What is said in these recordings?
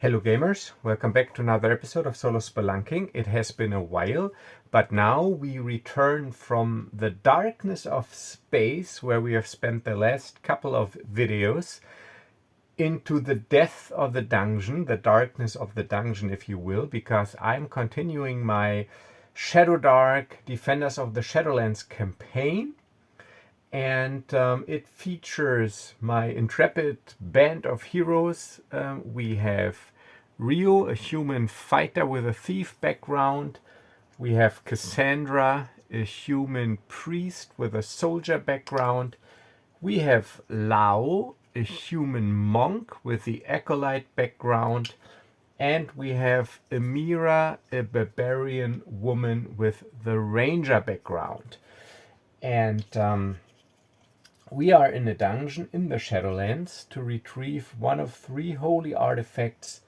Hello gamers, welcome back to another episode of Solo Spelunking. It has been a while, but now we return from the darkness of space, where we have spent the last couple of videos, into the depth of the dungeon, the darkness of the dungeon if you will, because I'm continuing my Shadowdark Defenders of the Shadowlands campaign. And it features my intrepid band of heroes. We have Rio, a human fighter with a thief background. We have Cassandra, a human priest with a soldier background. We have Lao, a human monk with the acolyte background. And we have Amira, a barbarian woman with the ranger background. And we are in a dungeon in the Shadowlands to retrieve one of 3 holy artifacts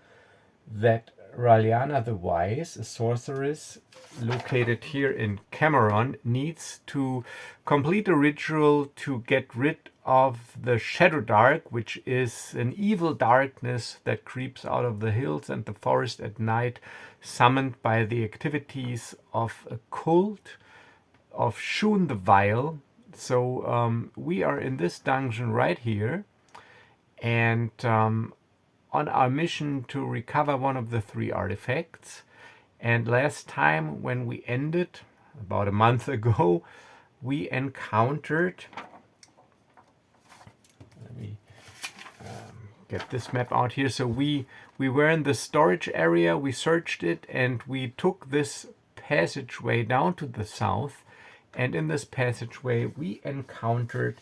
that Raliana the Wise, a sorceress located here in Cameron, needs to complete a ritual to get rid of the Shadowdark, which is an evil darkness that creeps out of the hills and the forest at night, summoned by the activities of a cult of Shun the Vile. So we are in this dungeon right here, and on our mission to recover one of the 3 artifacts. And last time when we ended, about a month ago, we encountered, let me get this map out here. So we were in the storage area, we searched it, and we took this passageway down to the south. And in this passageway, we encountered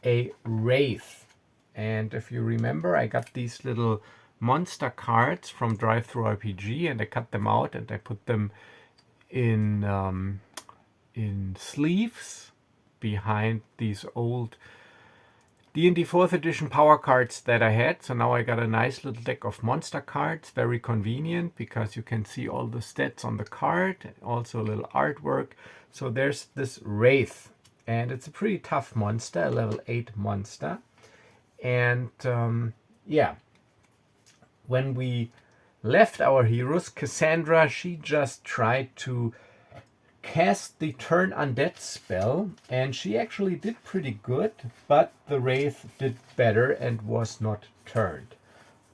a wraith. And if you remember, I got these little monster cards from Drive-Thru-RPG, and I cut them out and I put them in sleeves behind these old D&D 4th edition power cards that I had. So now I got a nice little deck of monster cards, very convenient because you can see all the stats on the card, also a little artwork. So there's this wraith, and it's a pretty tough monster, a level 8 monster. And yeah, when we left our heroes, Cassandra, she just tried to cast the turn undead spell, and she actually did pretty good, but the wraith did better and was not turned.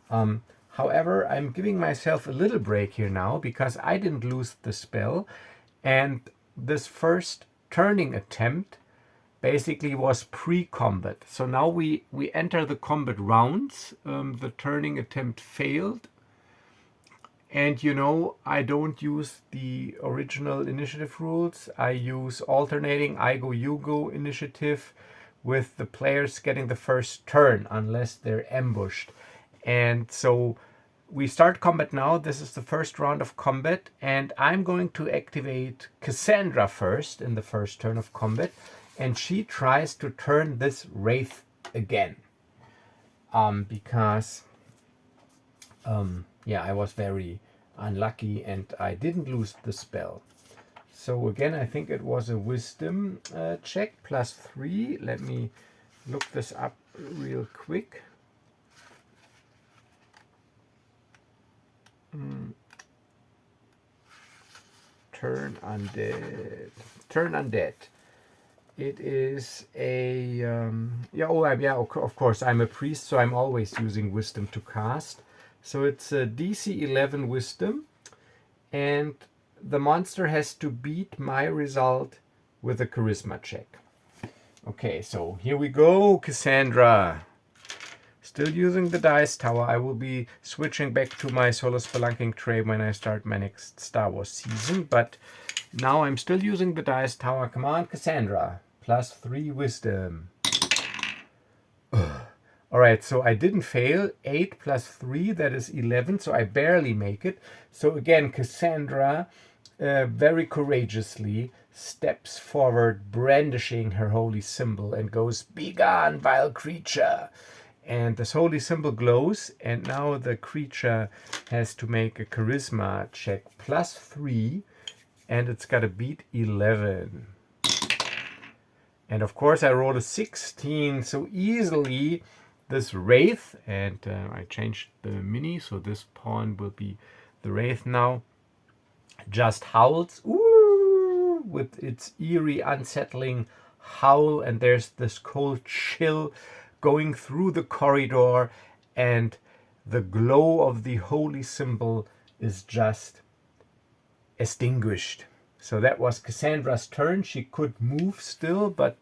However, I'm giving myself a little break here now because I didn't lose the spell, and this first turning attempt basically was pre-combat. So now we enter the combat rounds. The turning attempt failed. And you know, I don't use the original initiative rules. I use alternating I go, you go initiative with the players getting the first turn unless they're ambushed. And so we start combat now. This is the first round of combat, and I'm going to activate Cassandra first in the first turn of combat, and she tries to turn this wraith again. Because yeah, I was very unlucky and I didn't lose the spell. So again, I think it was a wisdom check +3. Let me look this up real quick. Turn undead. Turn undead. It is a yeah. Oh, yeah. Of course, I'm a priest, so I'm always using wisdom to cast. So it's a DC 11 wisdom, and the monster has to beat my result with a charisma check. Okay, so here we go, Cassandra. Still using the dice tower. I will be switching back to my solo spelunking tray when I start my next Star Wars season, but now I'm still using the dice tower. Come on, Cassandra. +3 wisdom. Alright, so I didn't fail. 8 + 3, that is 11, so I barely make it. So again, Cassandra very courageously steps forward, brandishing her holy symbol, and goes, "Begone, vile creature!" And this holy symbol glows, and now the creature has to make a charisma check +3, and it's got to beat 11. And of course I rolled a 16, so easily this wraith, and I changed the mini, so this pawn will be the wraith now, just howls, ooh, with its eerie, unsettling howl, and there's this cold chill going through the corridor, and the glow of the holy symbol is just extinguished. So that was Cassandra's turn. She could move still, but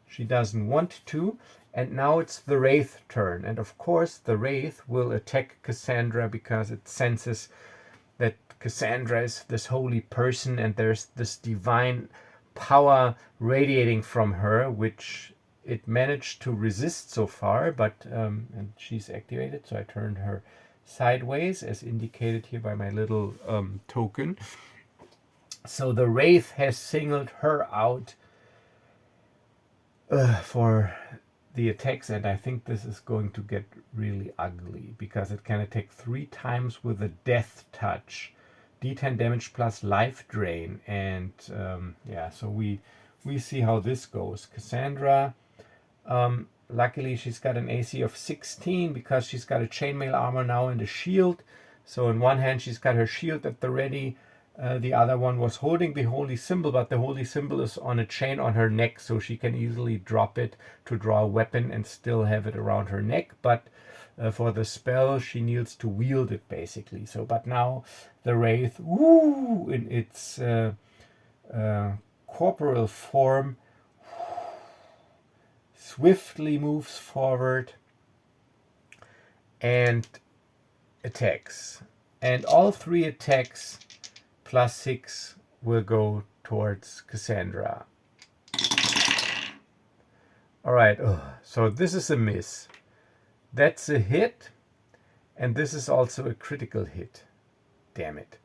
she doesn't want to. And now it's the Wraith turn. And of course, the Wraith will attack Cassandra because it senses that Cassandra is this holy person and there's this divine power radiating from her, which it managed to resist so far, but and she's activated, so I turned her sideways as indicated here by my little token. So the Wraith has singled her out for the attacks, and I think this is going to get really ugly because it can attack 3 times with a death touch, d10 damage plus life drain, and yeah, so we see how this goes. Cassandra, luckily she's got an AC of 16 because she's got a chainmail armor now and a shield. So in one hand she's got her shield at the ready. The other one was holding the holy symbol, but the holy symbol is on a chain on her neck, so she can easily drop it to draw a weapon and still have it around her neck. But for the spell, she needs to wield it basically. So, but now the Wraith, woo, in its corporeal form, swiftly moves forward and attacks. And all 3 attacks plus 6 will go towards Cassandra. Alright, so this is a miss. That's a hit, and this is also a critical hit. Damn it.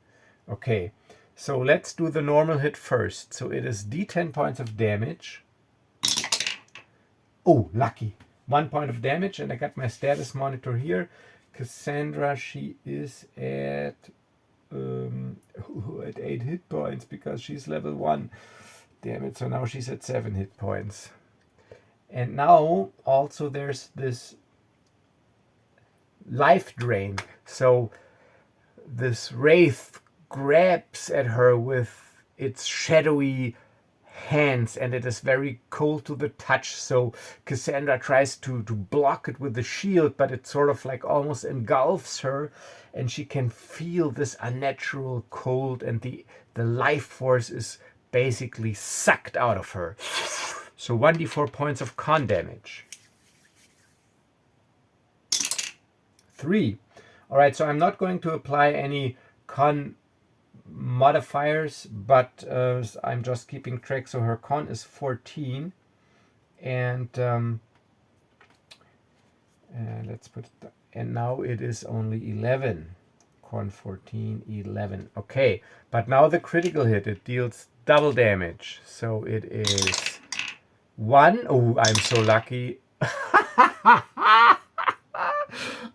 Okay, so let's do the normal hit first. So it is d10 points of damage. Oh, lucky. 1 point of damage, and I got my status monitor here. Cassandra, she is at 8 hit points because she's level 1. Damn it, so now she's at 7 hit points. And now also there's this life drain. So this Wraith grabs at her with its shadowy hands, and it is very cold to the touch. So Cassandra tries to block it with the shield, but it sort of like almost engulfs her, and she can feel this unnatural cold, and the life force is basically sucked out of her. So 1d4 points of con damage. 3. All right, so I'm not going to apply any con modifiers, but I'm just keeping track. So her con is 14, and let's put it, and now it is only 11. Con 14, 11. Okay, but now the critical hit, it deals double damage. So it is 1. Oh, I'm so lucky.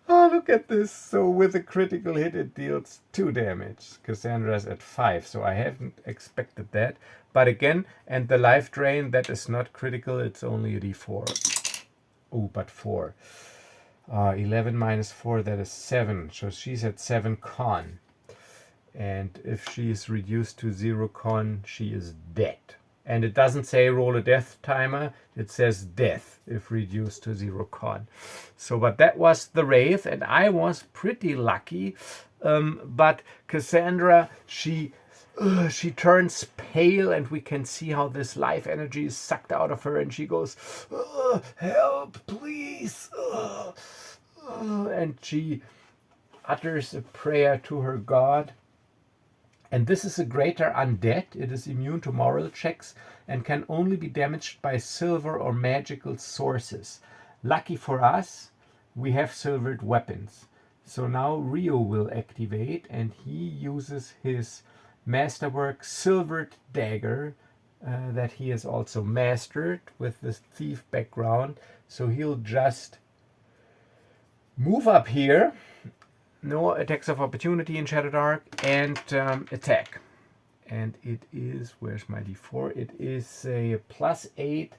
Oh, look at this. So with a critical hit, it deals 2 damage. Cassandra's at 5, so I haven't expected that. But again, and the life drain, that is not critical. It's only a d4. Oh, but 4. 11 minus 4, that is 7. So she's at 7 con. And if she is reduced to 0 con, she is dead. And it doesn't say roll a death timer. It says death if reduced to 0 con. So, but that was the Wraith, and I was pretty lucky. But Cassandra, she turns pale, and we can see how this life energy is sucked out of her, and she goes, help, please. And she utters a prayer to her god. And this is a greater undead. It is immune to moral checks and can only be damaged by silver or magical sources. Lucky for us, we have silvered weapons. So now Rio will activate, and he uses his masterwork silvered dagger that he has also mastered with this thief background. So he'll just move up here. No attacks of opportunity in Shadowdark, and attack. And it is, where's my d4? It is a +8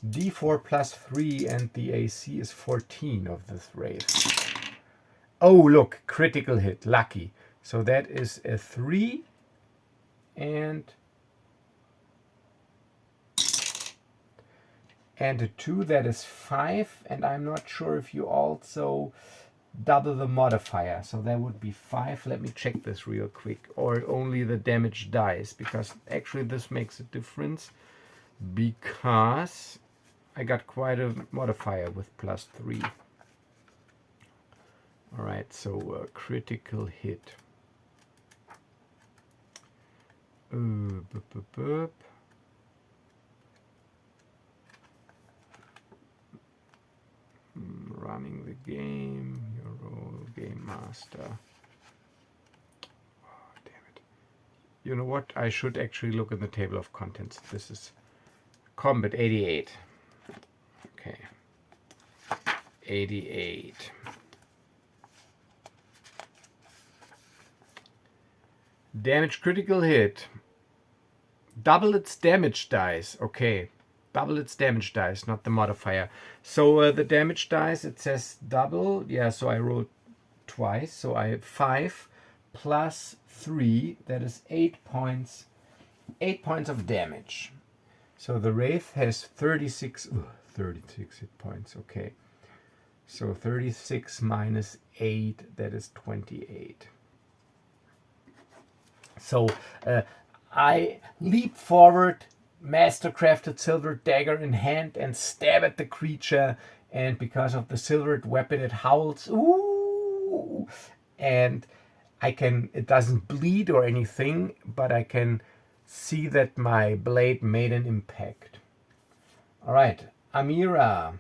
D4 plus 3, and the AC is 14 of this wraith. Oh, look, critical hit, lucky. So that is a 3 and a 2, that is 5, and I'm not sure if you also double the modifier, so that would be 5. Let me check this real quick, or only the damage dice, because actually this makes a difference, because I got quite a modifier with plus 3. Alright, so critical hit. Boop, boop, boop. Running the game, your role, game master. Oh, damn it. You know what? I should actually look in the table of contents. This is combat 88. Okay. 88. Damage critical hit. Double its damage dice. Okay. Double its damage dice, not the modifier. So the damage dice, it says double. Yeah, so I rolled twice. So I have 5 plus 3. That is 8 points. 8 points of damage. So the wraith has 36 hit points. Okay. So 36 minus 8, that is 28. So I leap forward, mastercrafted silver dagger in hand, and stab at the creature. And because of the silvered weapon, it howls, ooh! And it doesn't bleed or anything, but I can see that my blade made an impact. All right, Amira.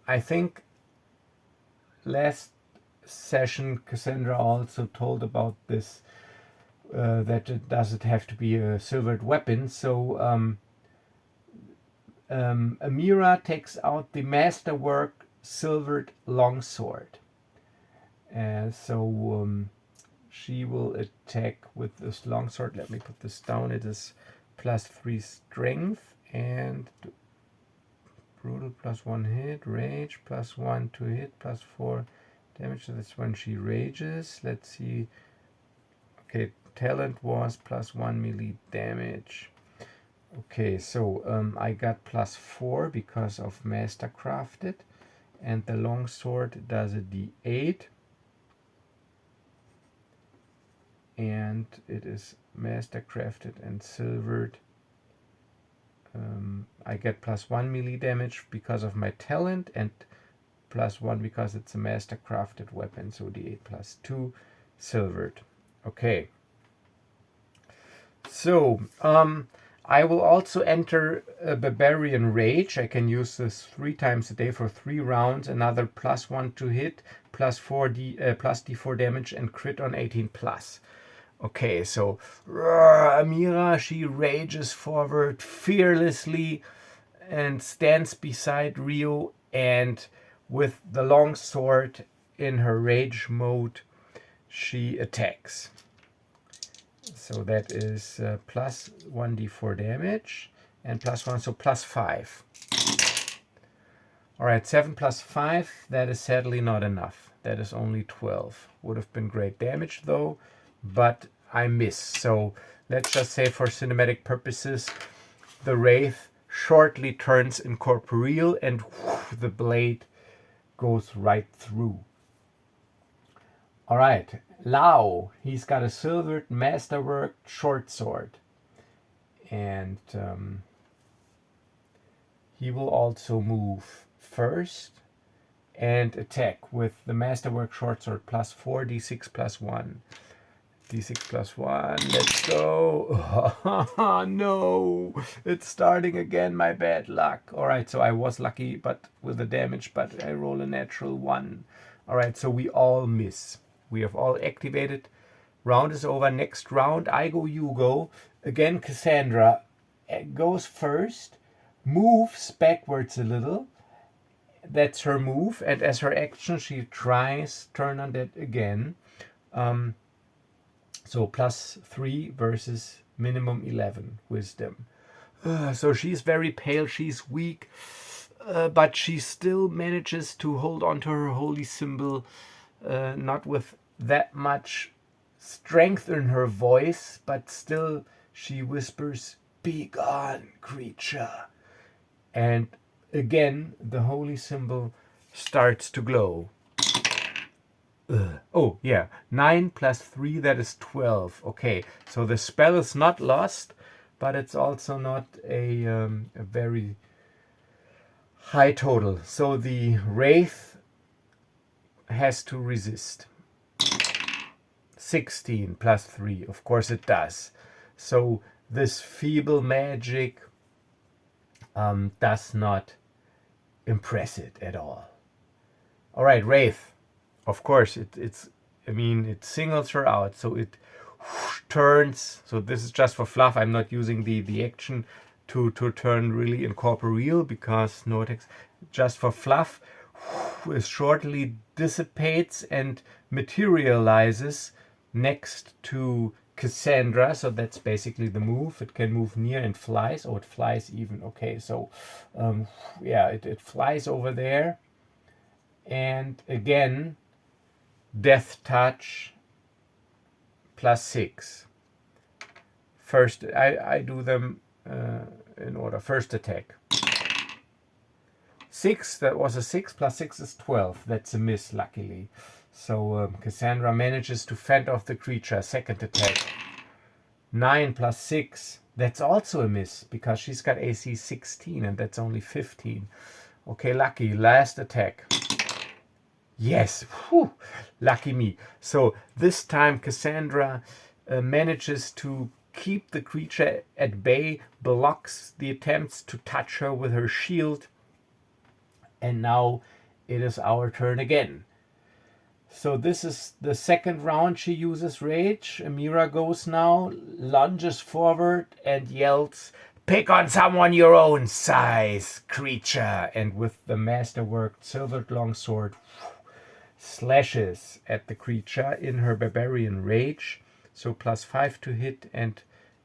I think last session Cassandra also told about this, that does it have to be a silvered weapon. So Amira takes out the masterwork silvered longsword. She will attack with this longsword. Let me put this down. It is plus 3 strength and brutal plus 1 hit, rage plus 1 to hit, plus 4 damage. That's when she rages. Let's see. Okay, talent was plus 1 melee damage. Okay, so I got plus 4 because of mastercrafted, and the longsword does a d8, and it is mastercrafted and silvered. I get plus 1 melee damage because of my talent, and plus 1 because it's a mastercrafted weapon, so d8 plus 2 silvered. Okay. So, I will also enter a Barbarian Rage. I can use this 3 times a day for 3 rounds. Another plus 1 to hit, plus d4 damage, and crit on 18 plus. Okay, so Amira, she rages forward fearlessly and stands beside Rio, and with the long sword in her rage mode, she attacks. So that is plus 1d4 damage and plus 1, so plus 5. Alright, 7 plus 5, that is sadly not enough. That is only 12. Would have been great damage though, but I miss. So let's just say for cinematic purposes, the wraith shortly turns incorporeal and the blade goes right through. Alright, Lao, he's got a silvered masterwork short sword. And he will also move first and attack with the masterwork short sword plus 4, d6 plus 1. D6 plus 1, let's go. Oh, no, it's starting again, my bad luck. Alright, so I was lucky but with the damage, but I roll a natural 1. Alright, so we all miss. We have all activated. Round is over. Next round, I go, you go. Again, Cassandra goes first, moves backwards a little. That's her move. And as her action, she tries turn on that again. So plus 3 versus minimum 11 wisdom. So she's very pale, she's weak, but she still manages to hold on to her holy symbol, not with that much strength in her voice, but still she whispers, "Be gone, creature." And again, the holy symbol starts to glow. Oh, yeah. 9 plus 3, that is 12. Okay, so the spell is not lost, but it's also not a very high total. So the wraith has to resist. 16 plus 3, of course it does. So this feeble magic does not impress it at all. All right, wraith. Of course, it singles her out, so it turns. So this is just for fluff. I'm not using the action to turn really incorporeal because no attacks. Just for fluff, it shortly dissipates and materializes next to Cassandra. So that's basically the move. It can move near and flies. Oh, it flies even. Okay, so yeah, it flies over there. And again, death touch plus 6. First, I do them in order. First attack. 6, that was a 6, plus 6 is 12. That's a miss, luckily. So Cassandra manages to fend off the creature. Second attack. 9 plus 6, that's also a miss, because she's got AC 16, and that's only 15. Okay, lucky. Last attack. Yes, whew, lucky me. So this time Cassandra manages to keep the creature at bay, blocks the attempts to touch her with her shield, and now it is our turn again. So this is the second round she uses rage. Amira goes now, lunges forward and yells, "Pick on someone your own size, creature!" And with the masterworked silvered longsword, slashes at the creature in her barbarian rage. So plus 5 to hit and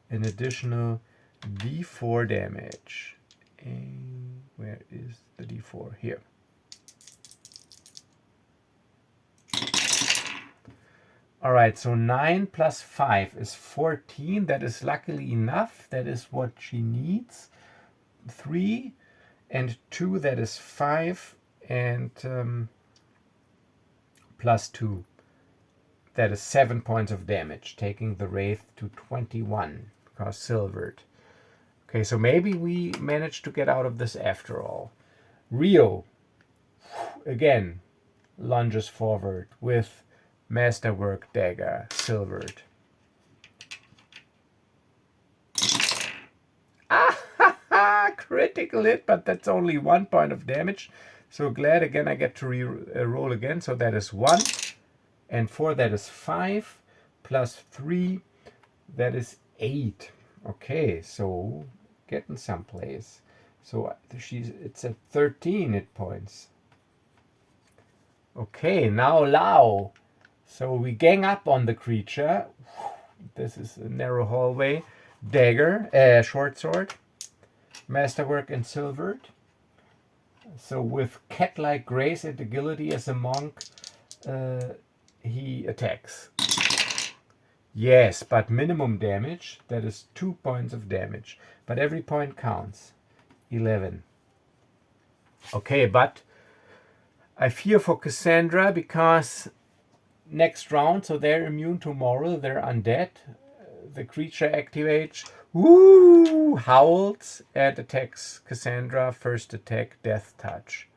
an additional d4 damage. And where is the d4? Here. All right, so 9 plus 5 is 14. That is luckily enough. That is what she needs. 3 and 2, that is 5. And plus 2. That is 7 points of damage, taking the wraith to 21, because silvered. Okay, so maybe we managed to get out of this after all. Rio, again, lunges forward with masterwork dagger, silvered. Critical hit, but that's only 1 point of damage. So glad again I get to roll again. So that is 1. And 4, that is 5. Plus 3, that is 8. Okay, so getting someplace. So it's at 13 hit points. Okay, now Lao. So we gang up on the creature. This is a narrow hallway. Dagger, short sword. Masterwork and silvered. So with cat-like grace and agility as a monk, he attacks. Yes, but minimum damage. That is 2 points of damage. But every point counts. 11. Okay, but I fear for Cassandra because next round, so they're immune to moral, they're undead. The creature activates, woo, howls, and attacks Cassandra. First attack, death touch.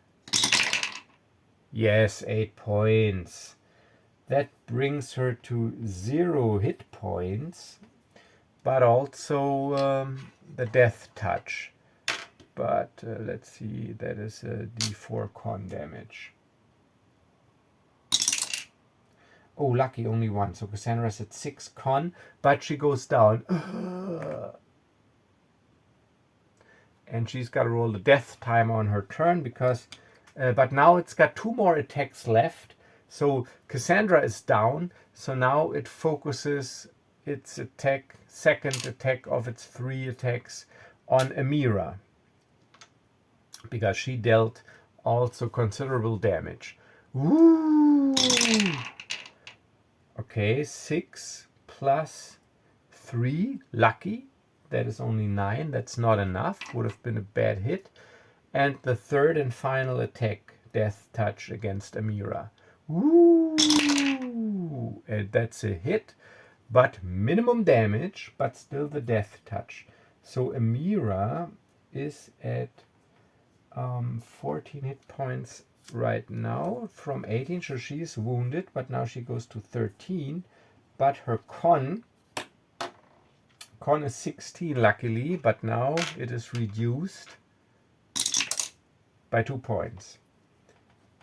Yes, 8 points. That brings her to 0 hit points, but also the death touch. But let's see, that is a d4 con damage. Oh, lucky, only 1. So Cassandra's at 6 con, but she goes down. And she's got to roll the death time on her turn because, but now it's got 2 more attacks left. So Cassandra is down. So now it focuses its second attack of its 3 attacks on Amira, because she dealt also considerable damage. Woo! Okay, 6 plus 3, lucky. That is only 9, that's not enough, would have been a bad hit. And the third and final attack, Death Touch against Amira. Woo! And that's a hit, but minimum damage, but still the Death Touch. So Amira is at 14 hit points right now from 18, so she's wounded, but now she goes to 13. But her con is 16 luckily, but now it is reduced by 2 points.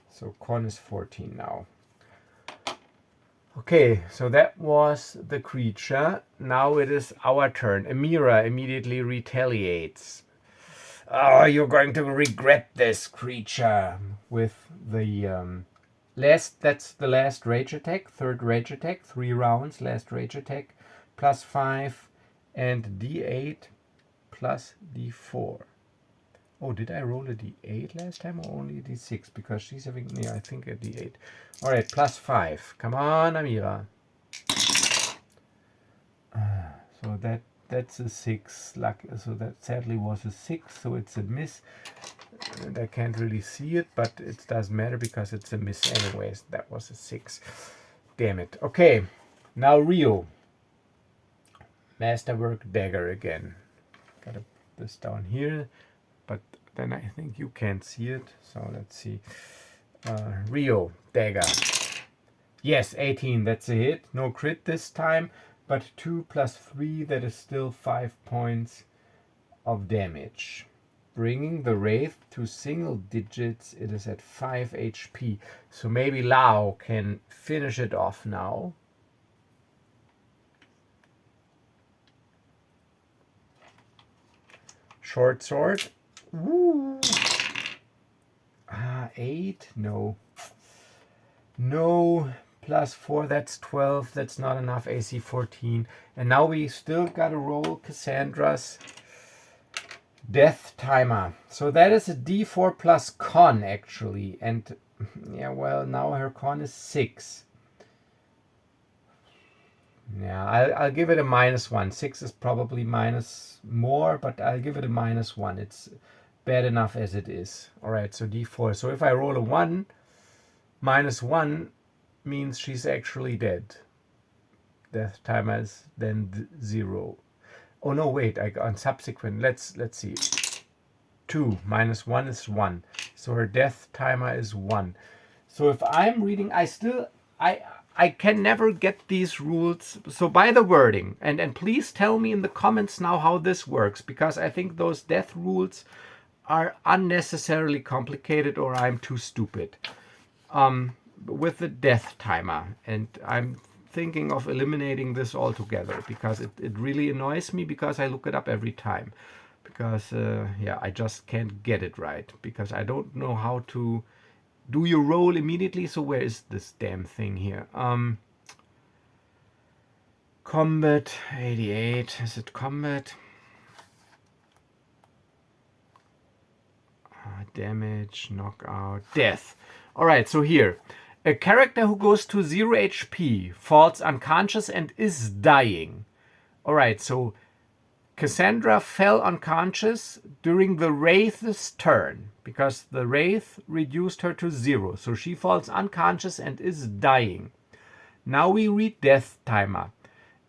So con is 14 now. Okay, so that was the creature. Now it is our turn. Amira immediately retaliates. Oh, you're going to regret this, creature. With the that's the last rage attack, third rage attack, 3 rounds, last rage attack, plus 5, and d8 plus d4. Oh, did I roll a d8 last time or only a d6? Because she's having, yeah, I think a d8. All right, plus 5. Come on, Amira. So that's a 6. So that sadly was a 6. So it's a miss. And I can't really see it, but it doesn't matter because it's a miss anyways. That was a 6. Damn it. Okay, now Rio. Masterwork dagger again. Gotta put this down here. But then I think you can't see it. So let's see. Rio, dagger. Yes, 18, that's a hit. No crit this time. But 2 plus 3, that is still 5 points of damage. Bringing the wraith to single digits, it is at 5 HP. So maybe Lao can finish it off now. Short sword. Woo. 8? No. No. Plus 4, that's 12. That's not enough. AC 14. And now we still got to roll Cassandra's death timer. So that is a d4 plus con, actually. And, yeah, well, now her con is 6. Yeah, I'll give it a -1. 6 is probably minus more, but I'll give it a -1. It's bad enough as it is. All right, so d4. So if I roll a 1, -1 means she's actually dead. Death timer is then 0. Oh no, wait, on subsequent, let's see. 2 minus 1 is 1. So her death timer is 1. So if I'm reading, I can never get these rules. So by the wording, and please tell me in the comments now how this works, because I think those death rules are unnecessarily complicated, or I'm too stupid. With the death timer, and I'm thinking of eliminating this altogether because it really annoys me, because I look it up every time, because yeah, I just can't get it right, because I don't know how to do your roll immediately. So where is this damn thing here? Combat 88. Is it combat? Damage, knockout, death. All right, so here, a character who goes to 0 HP falls unconscious and is dying. All right, so Cassandra fell unconscious during the wraith's turn, because the wraith reduced her to 0. So she falls unconscious and is dying. Now we read death timer.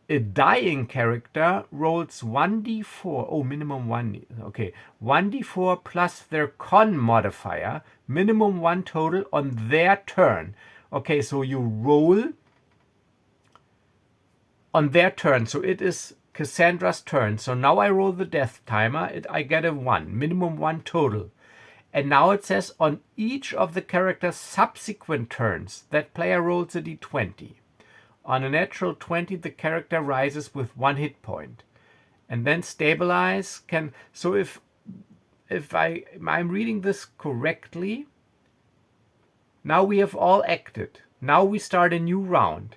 A dying character rolls 1d4. Oh, minimum 1. Okay, 1d4 plus their con modifier, minimum 1 total on their turn. Okay, so you roll on their turn. So it is Cassandra's turn. So now I roll the death timer. I get a 1, minimum 1 total. And now it says on each of the character's subsequent turns, that player rolls a d20. On a natural 20, the character rises with 1 hit point. And then stabilize can... So if I'm reading this correctly, now we have all acted. Now we start a new round.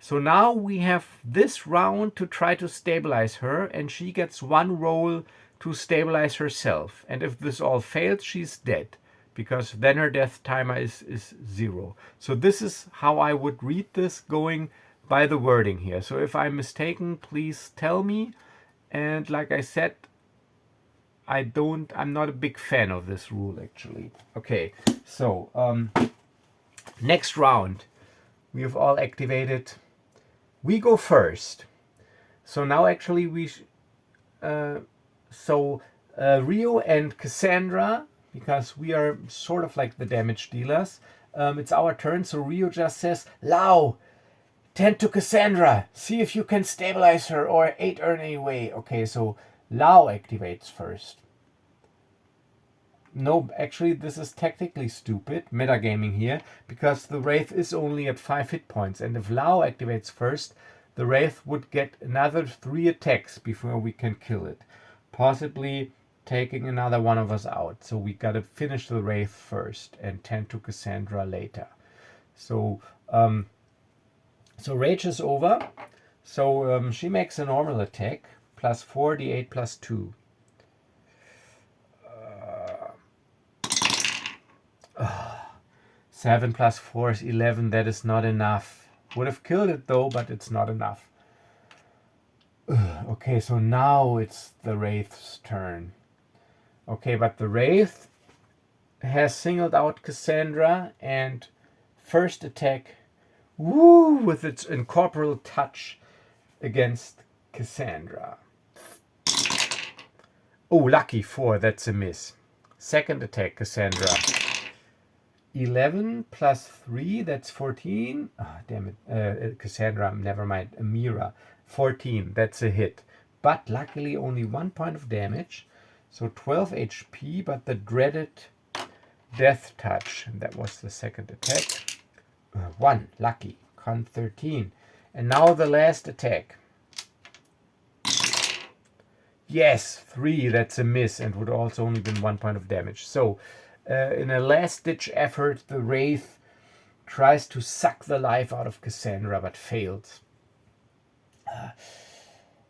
So now we have this round to try to stabilize her, and she gets one roll to stabilize herself. And if this all fails, she's dead, because then her death timer is 0. So this is how I would read this, going by the wording here. So if I'm mistaken, please tell me. And like I said, I'm not a big fan of this rule, actually. Okay, so next round, we have all activated. We go first. So now actually Rio and Cassandra, because we are sort of like the damage dealers, it's our turn. So Rio just says, Lao, tend to Cassandra. See if you can stabilize her or aid her in any way. Okay, so Lao activates first. No, actually, this is technically stupid, metagaming here, because the Wraith is only at 5 hit points, and if Lao activates first, the Wraith would get another 3 attacks before we can kill it, possibly taking another one of us out. So we gotta finish the Wraith first and tend to Cassandra later. So, Rage is over. So she makes a normal attack, plus 4, d8 plus 2. 7 plus 4 is 11. That is not enough. Would have killed it though, but it's not enough. Okay, so now it's the Wraith's turn. Okay, but the Wraith has singled out Cassandra and first attack, woo, with its incorporeal touch against Cassandra. Oh, lucky 4, that's a miss. Second attack, Cassandra. 11 plus 3, that's 14. Oh, damn it. Cassandra, never mind. Amira, 14, that's a hit. But luckily only 1 point of damage. So 12 HP, but the dreaded death touch. And that was the second attack. 1, lucky. Con 13. And now the last attack. Yes, 3, that's a miss, and would also only been 1 point of damage. So in a last-ditch effort, the Wraith tries to suck the life out of Cassandra, but fails.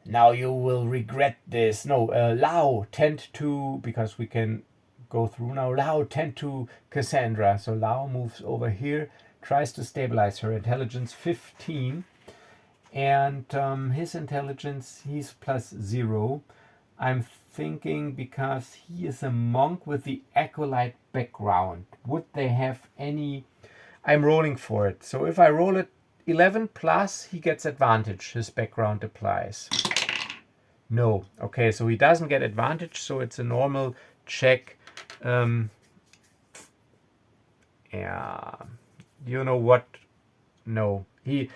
Now you will regret this. No, Lao, tend to, because we can go through now. Lao, tend to Cassandra. So Lao moves over here, tries to stabilize her. Intelligence 15. And his intelligence, he's plus 0. I'm thinking because he is a monk with the acolyte background. Would they have any... I'm rolling for it. So if I roll it 11 plus, he gets advantage. His background applies. No. Okay, so he doesn't get advantage, so it's a normal check. Yeah. You know what? No. He's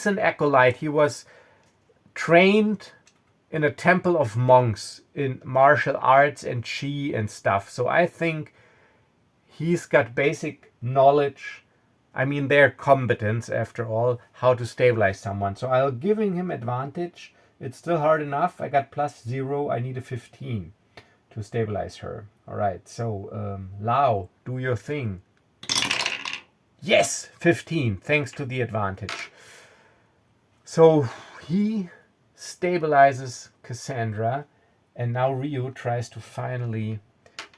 an acolyte. He was trained in a temple of monks in martial arts and chi and stuff. So I think he's got basic knowledge. Their competence, after all, how to stabilize someone. So I'll giving him advantage. It's still hard enough. I got plus 0. I need a 15 to stabilize her. All right. So Lao, do your thing. Yes, 15, thanks to the advantage. So he stabilizes Cassandra, and now Rio tries to finally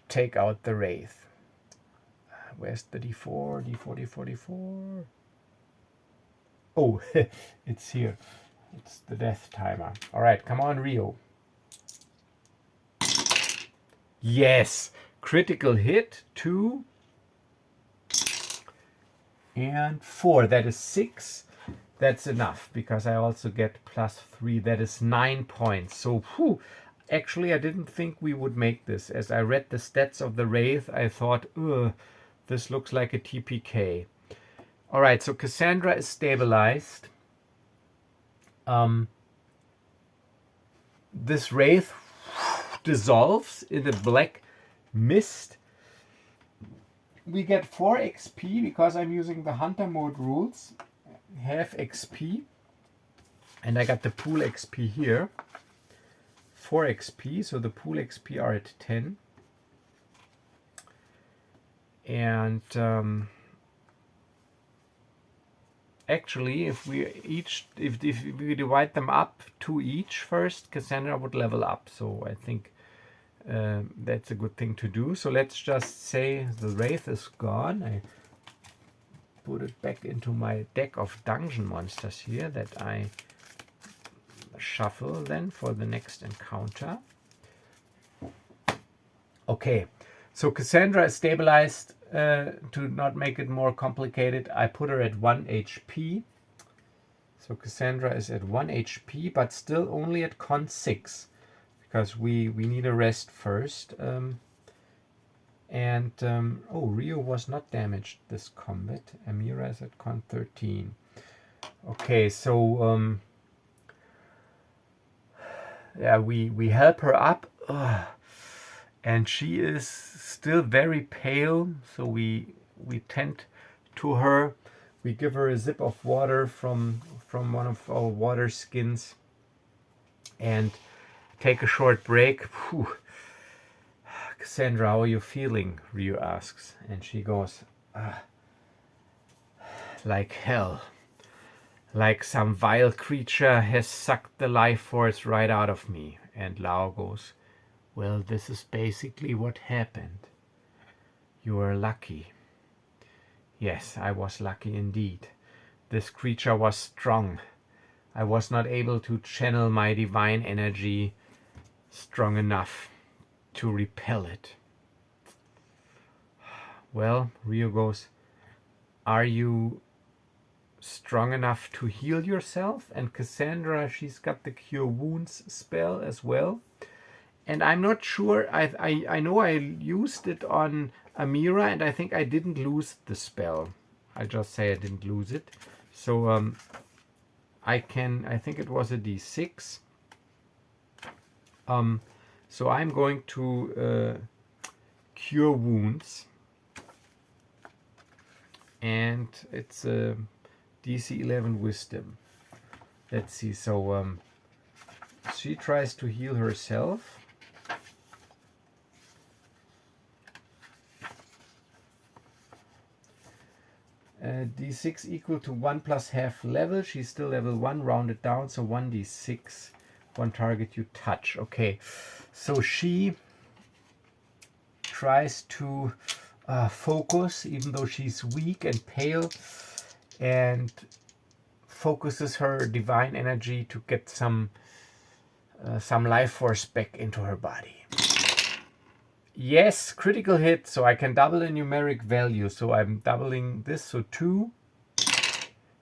take out the Wraith. Where's the D4? D4, D4, D4. Oh, it's here. It's the death timer. All right, come on, Rio. Yes, critical hit, 2 and 4. That is 6. That's enough, because I also get plus 3. That is 9 points. So, actually, I didn't think we would make this. As I read the stats of the Wraith, I thought, this looks like a TPK. All right, so Cassandra is stabilized. This Wraith dissolves in a black mist. We get 4 XP because I'm using the Hunter mode rules. Half XP. And I got the pool XP here. 4 XP, so the pool XP are at 10. And Actually, if we divide them up, 2 each first, Cassandra would level up. So I think that's a good thing to do. So let's just say the wraith is gone. I put it back into my deck of dungeon monsters here that I shuffle then for the next encounter. Okay, so Cassandra is stabilized. To not make it more complicated, I put her at 1 HP. So Cassandra is at 1 HP, but still only at con 6, because we need a rest first. Oh, Rio was not damaged this combat. Amira is at con 13. Okay, so yeah, we help her up. Ugh. And she is still very pale, so we tend to her. We give her a sip of water from one of our water skins and take a short break. Whew. Cassandra, how are you feeling? Rio asks, and she goes, like hell. Like some vile creature has sucked the life force right out of me. And Lao goes, well, this is basically what happened. You were lucky. Yes, I was lucky indeed. This creature was strong. I was not able to channel my divine energy strong enough to repel it. Well, Rio goes, are you strong enough to heal yourself? And Cassandra, she's got the Cure Wounds spell as well. And I'm not sure, I know I used it on Amira, and I think I didn't lose the spell. I just say I didn't lose it. So I think it was a D6. So I'm going to Cure Wounds. And it's a DC 11 Wisdom. Let's see, so she tries to heal herself. D6 equal to 1 plus half level. She's still level 1, rounded down, so 1d6, one target you touch. Okay, so she tries to focus, even though she's weak and pale, and focuses her divine energy to get some life force back into her body. Yes, critical hit, so I can double the numeric value. So I'm doubling this, so 2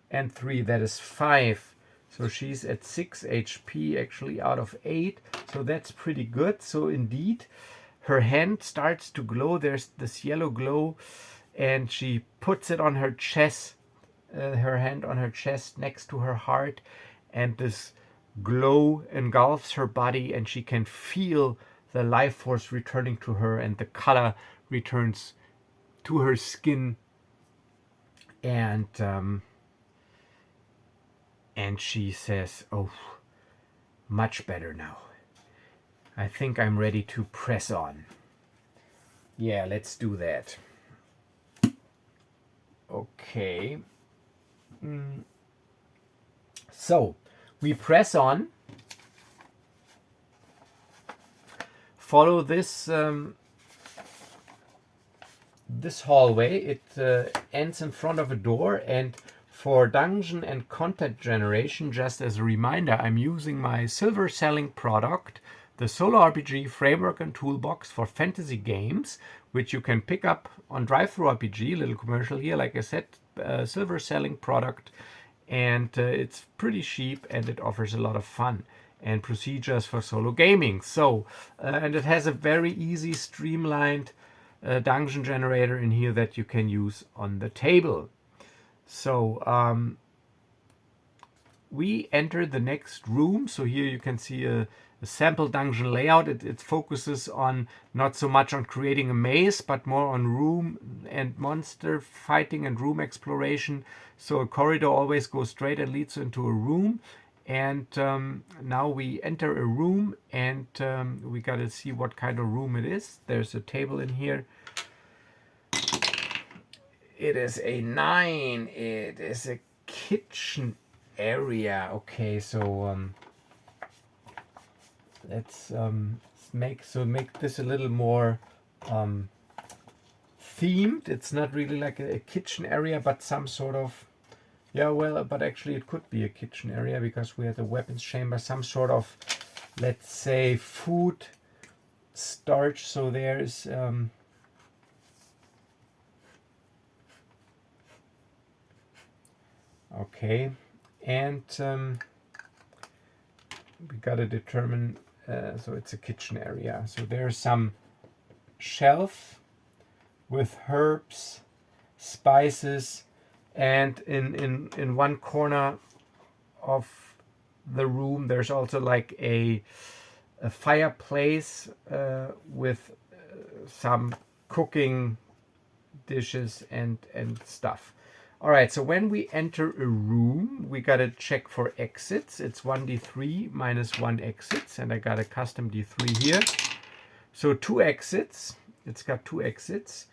and 3, that is 5. So she's at 6 HP actually out of 8. So that's pretty good. So indeed, her hand starts to glow. There's this yellow glow, and she puts it on her chest, her hand on her chest next to her heart, and this glow engulfs her body, and she can feel the life force returning to her, and the color returns to her skin, and she says, oh, much better now. I think I'm ready to press on. Yeah, let's do that. Okay. So we press on. Follow this this hallway. It ends in front of a door, and for dungeon and content generation, just as a reminder, I'm using my silver selling product, the Solo RPG Framework and Toolbox for fantasy games, which you can pick up on DriveThruRPG. Little commercial here, like I said, silver selling product, and it's pretty cheap, and it offers a lot of fun and procedures for solo gaming. So, and it has a very easy, streamlined dungeon generator in here that you can use on the table. So we enter the next room. So here you can see a sample dungeon layout. It focuses on not so much on creating a maze, but more on room and monster fighting and room exploration. So a corridor always goes straight and leads into a room. And now we enter a room, and we got to see what kind of room it is. There's a table in here. It is a 9. It is a kitchen area. Okay, so let's make this a little more themed. It's not really like a kitchen area, but some sort of, yeah, well, but actually it could be a kitchen area because we have the weapons chamber, some sort of, let's say, food storage. So there's okay, and we gotta determine, so it's a kitchen area. So there's some shelf with herbs, spices, and in one corner of the room there's also like a fireplace with some cooking dishes and stuff. All right, so when we enter a room, we gotta check for exits. It's 1d3 minus 1 exits, and I got a custom d3 here. So 2 exits. It's got 2 exits.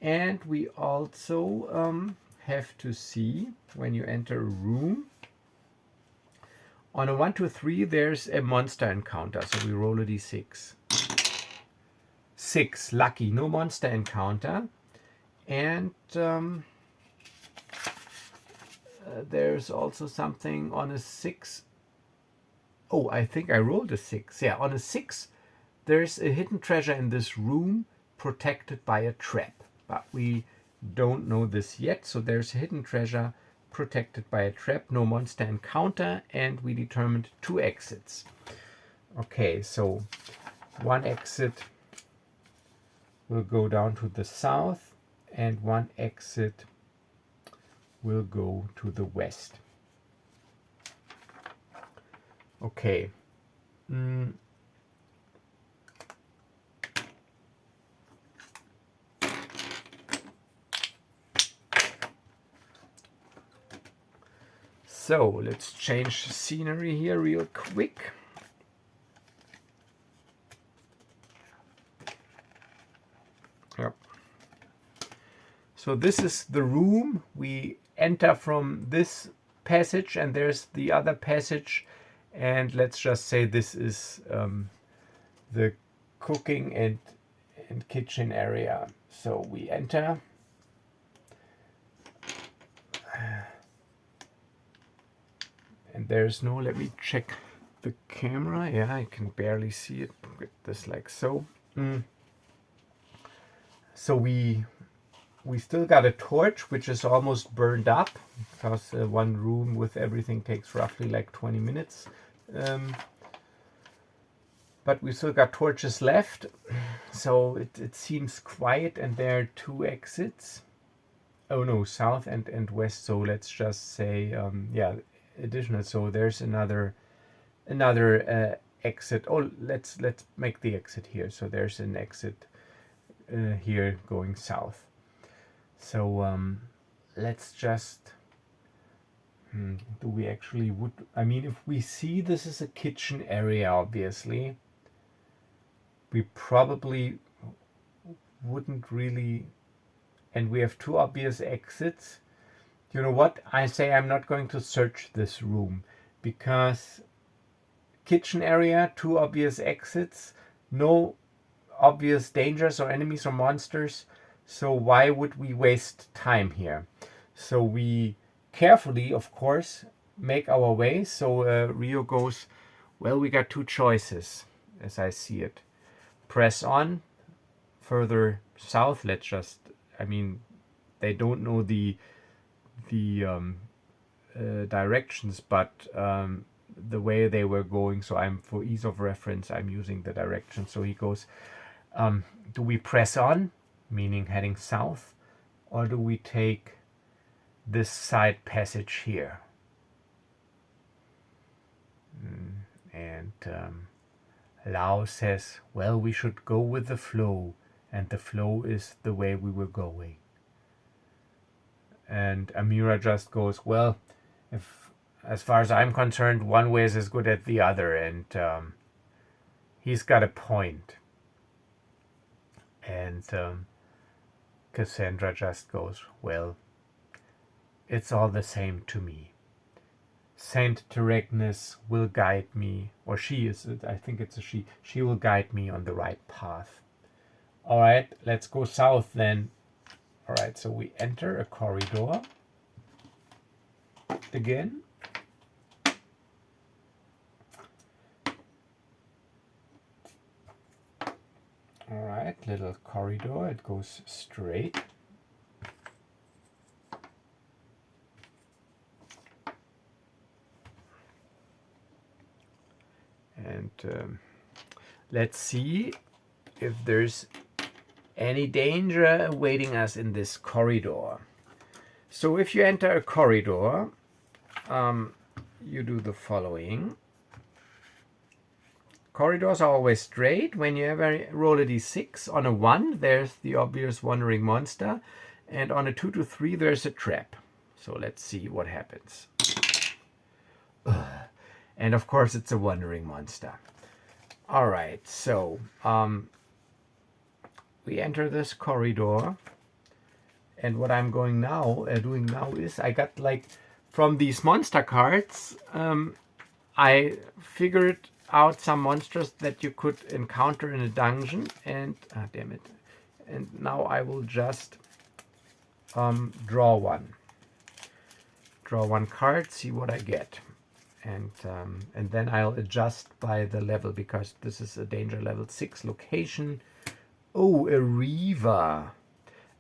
And we also have to see when you enter a room. On a 1, 2, 3, there's a monster encounter. So we roll a d6. 6, lucky, no monster encounter. And there's also something on a 6. Oh, I think I rolled a 6. Yeah, on a 6, there's a hidden treasure in this room protected by a trap. But we don't know this yet. So there's a hidden treasure protected by a trap, no monster encounter, and we determined 2 exits. Okay, so 1 exit will go down to the south, and 1 exit will go to the west. Okay. So let's change scenery here real quick. Yep. So this is the room. We enter from this passage, and there's the other passage. And let's just say this is the cooking and kitchen area. So we enter. And there's no, let me check the camera. Yeah, I can barely see it. Get this like so. So we still got a torch, which is almost burned up, because one room with everything takes roughly like 20 minutes. But we still got torches left. So it seems quiet, and there are 2 exits. Oh no, south and west. So let's just say, yeah, additional. So there's another exit. Oh, let's make the exit here. So there's an exit here going south. So let's just do we actually would, I mean, if we see this is a kitchen area, obviously we probably wouldn't really, and we have 2 obvious exits. You know what? I say I'm not going to search this room, because kitchen area, 2 obvious exits, no obvious dangers or enemies or monsters. So why would we waste time here? So we carefully, of course, make our way. So Rio goes, well, we got 2 choices as I see it. Press on further south. Let's just, I mean, they don't know the directions, but the way they were going, so I'm, for ease of reference, I'm using the direction. So he goes, do we press on, meaning heading south, or do we take this side passage here? And Lao says, well, we should go with the flow, and the flow is the way we were going. And Amira just goes, well, if, as far as I'm concerned, one way is as good as the other, and he's got a point. And Cassandra just goes, well, it's all the same to me. Saint Teregnis will guide me, or she is, I think it's a she. She will guide me on the right path. All right, let's go south then. All right, so we enter a corridor again. All right, little corridor, it goes straight. And let's see if there's any danger awaiting us in this corridor. So if you enter a corridor, you do the following. Corridors are always straight. When you ever roll a d6, on a 1 there's the obvious wandering monster, and on a 2 to 3 there's a trap. So let's see what happens. And of course it's a wandering monster. All right, so we enter this corridor, and what I'm doing now is I got, like, from these monster cards, I figured out some monsters that you could encounter in a dungeon, and damn it, and now I will just draw one card, see what I get, and then I'll adjust by the level, because this is a danger level 6 location. Oh, a Reaver,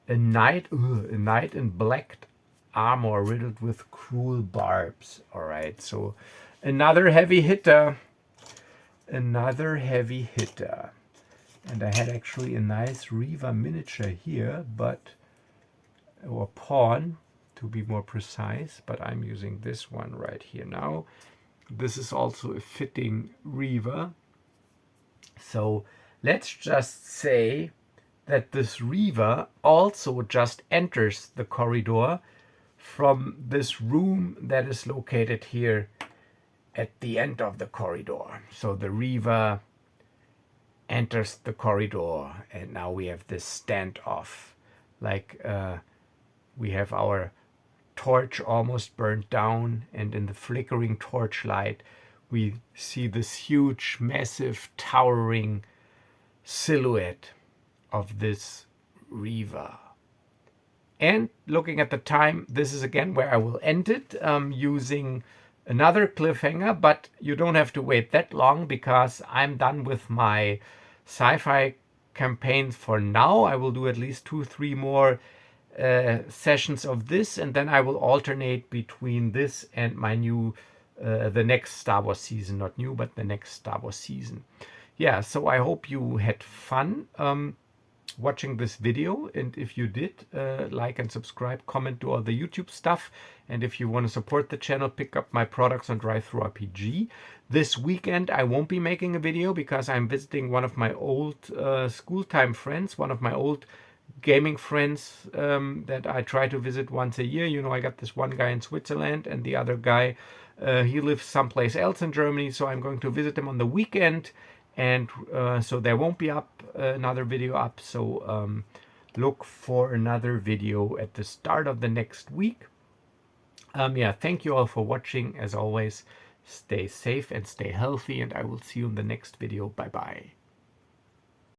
a knight in black armor riddled with cruel barbs. All right, so another heavy hitter. And I had actually a nice Reaver miniature here, or pawn to be more precise, but I'm using this one right here now. This is also a fitting Reaver. So let's just say that this Reaver also just enters the corridor from this room that is located here at the end of the corridor. So the Reaver enters the corridor, and now we have this standoff. Like we have our torch almost burned down, and in the flickering torchlight we see this huge, massive, towering silhouette of this Reaver. And looking at the time, this is again where I will end it, using another cliffhanger, but you don't have to wait that long, because I'm done with my sci-fi campaigns for now. I will do at least 2-3 more sessions of this, and then I will alternate between this and my new the next Star Wars season. Not new, but the next Star Wars season. Yeah, so I hope you had fun watching this video, and if you did, like and subscribe, comment, do all the YouTube stuff, and if you want to support the channel, pick up my products on RPG. This weekend I won't be making a video because I'm visiting one of my old school time friends, one of my old gaming friends that I try to visit once a year. You know, I got this one guy in Switzerland, and the other guy he lives someplace else in Germany, so I'm going to visit him on the weekend. And so there won't be another video up, so look for another video at the start of the next week. Yeah, thank you all for watching. As always, stay safe and stay healthy, and I will see you in the next video. Bye bye.